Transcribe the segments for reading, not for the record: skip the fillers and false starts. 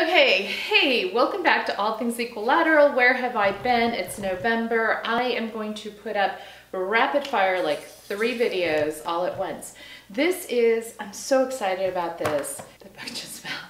Okay, hey, welcome back to All Things Equilateral. Where have I been? It's November. I am going to put up rapid fire, like 3 videos all at once. I'm so excited about this. The book just fell.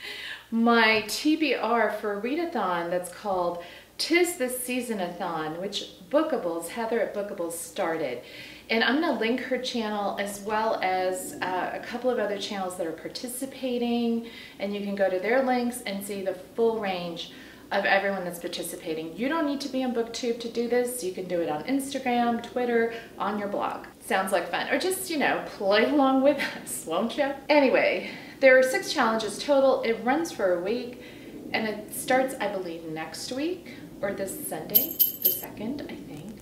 My TBR for readathon that's called TisTheseasonathon, which Bookables, Heather at Bookables started. And I'm going to link her channel as well as a couple of other channels that are participating, and you can go to their links and see the full range of everyone that's participating. You don't need to be on BookTube to do this. You can do it on Instagram, Twitter, on your blog. Sounds like fun. Or just, play along with us, won't you? Anyway, there are 6 challenges total. It runs for a week, and it starts, I believe, next week, or this Sunday, the 2nd, I think.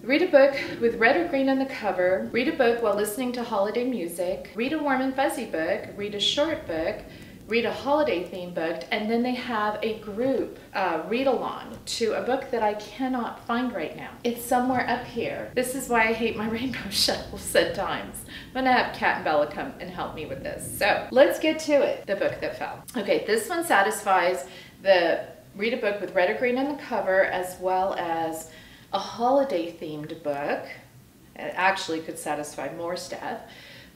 Read a book with red or green on the cover. Read a book while listening to holiday music. Read a warm and fuzzy book. Read a short book. Read a holiday themed book. And then they have a group read-along to a book that I cannot find right now. It's somewhere up here. This is why I hate my rainbow shelves at times. I'm gonna have Kat and Bella come and help me with this. So let's get to it. The book that fell. Okay, this one satisfies the read a book with red or green on the cover, as well as a holiday themed book. It actually could satisfy more stuff,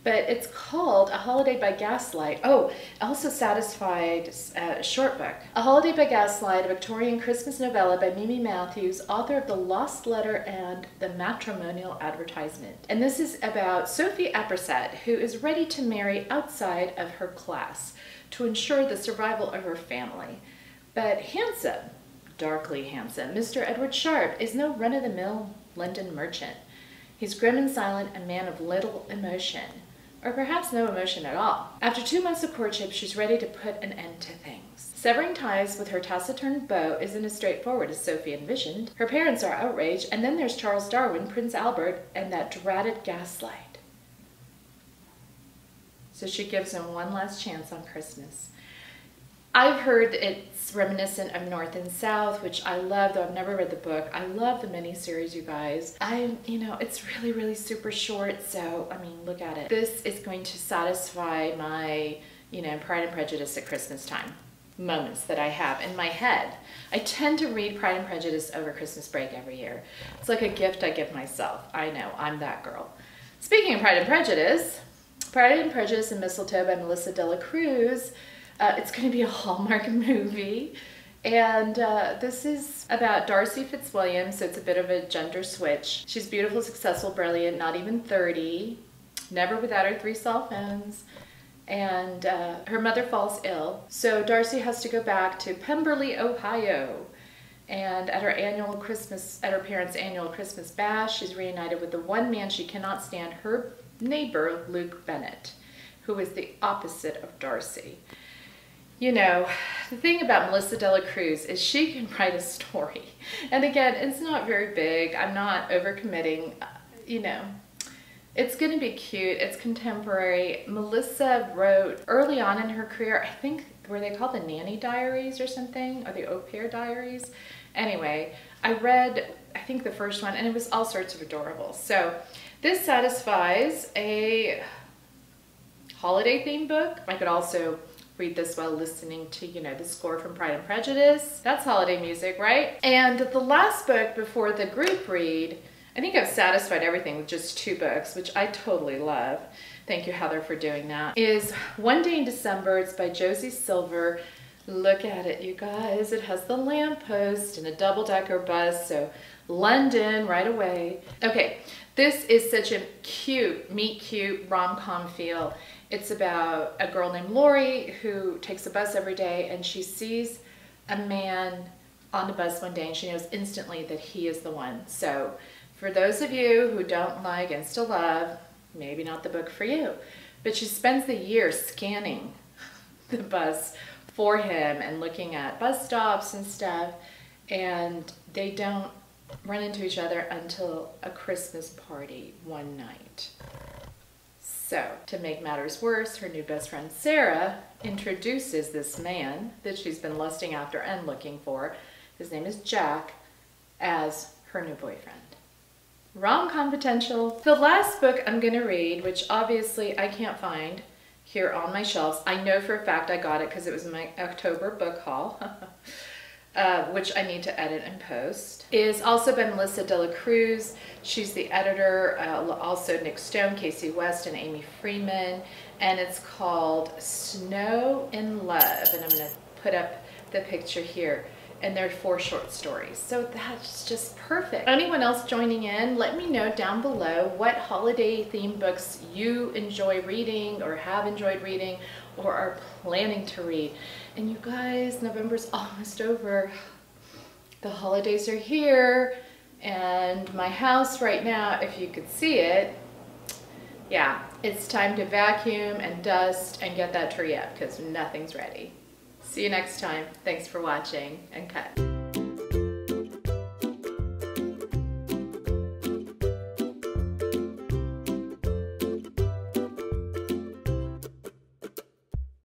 but it's called A Holiday by Gaslight. Oh, it also satisfied a short book. A Holiday by Gaslight, a Victorian Christmas novella by Mimi Matthews, author of The Lost Letter and The Matrimonial Advertisement. And this is about Sophie Apperset, who is ready to marry outside of her class to ensure the survival of her family. But handsome, darkly handsome, Mr. Edward Sharp is no run-of-the-mill London merchant. He's grim and silent, a man of little emotion, or perhaps no emotion at all. After 2 months of courtship, she's ready to put an end to things. Severing ties with her taciturn beau isn't as straightforward as Sophie envisioned. Her parents are outraged, and then there's Charles Darwin, Prince Albert, and that dratted Gaslight. So she gives him one last chance on Christmas. I've heard it's reminiscent of North and South, which I love, though I've never read the book. I love the miniseries, you guys. It's really, really super short, so, look at it. This is going to satisfy my, Pride and Prejudice at Christmas time moments that I have in my head. I tend to read Pride and Prejudice over Christmas break every year. It's like a gift I give myself. I know, I'm that girl. Speaking of Pride and Prejudice and Mistletoe by Melissa de la Cruz. It's going to be a Hallmark movie, and this is about Darcy Fitzwilliam, so it's a bit of a gender switch. She's beautiful, successful, brilliant, not even 30, never without her 3 cell phones, and her mother falls ill, so Darcy has to go back to Pemberley, Ohio, and at her parents' annual Christmas bash, she's reunited with the one man she cannot stand, her neighbor, Luke Bennett, who is the opposite of Darcy. The thing about Melissa de la Cruz is she can write a story. And again, it's not very big. I'm not overcommitting. It's going to be cute. It's contemporary. Melissa wrote early on in her career, I think, were they called the Nanny Diaries or something? Or the Au Pair Diaries? Anyway, I read, I think, the first one, and it was all sorts of adorable. So this satisfies a holiday themed book. I could also read this while listening to, the score from Pride and Prejudice. That's holiday music, right? And the last book before the group read, I think I've satisfied everything with just 2 books, which I totally love. Thank you, Heather, for doing that. Is One Day in December. It's by Josie Silver. Look at it, you guys. It has the lamppost and a double-decker bus, so London right away. Okay, this is such a cute, meet-cute rom-com feel. It's about a girl named Lori who takes a bus every day, and she sees a man on the bus one day, and she knows instantly that he is the one. So for those of you who don't like Insta Love, maybe not the book for you. But she spends the year scanning the bus for him and looking at bus stops and stuff, and they don't run into each other until a Christmas party one night. So, to make matters worse, her new best friend Sarah introduces this man that she's been lusting after and looking for, his name is Jack, as her new boyfriend. Rom-com potential. The last book I'm going to read, which obviously I can't find here on my shelves. I know for a fact I got it because it was in my October book haul, which I need to edit and post. It is also by Melissa De La Cruz. She's the editor, also Nick Stone, Casey West, and Amy Freeman. And it's called Snow in Love. And I'm gonna put up the picture here. And there are 4 short stories. So that's just perfect. Anyone else joining in, let me know down below what holiday themed books you enjoy reading or have enjoyed reading or are planning to read. And you guys, November's almost over. The holidays are here, and my house right now, if you could see it, yeah, it's time to vacuum and dust and get that tree up because nothing's ready. See you next time. Thanks for watching, and cut.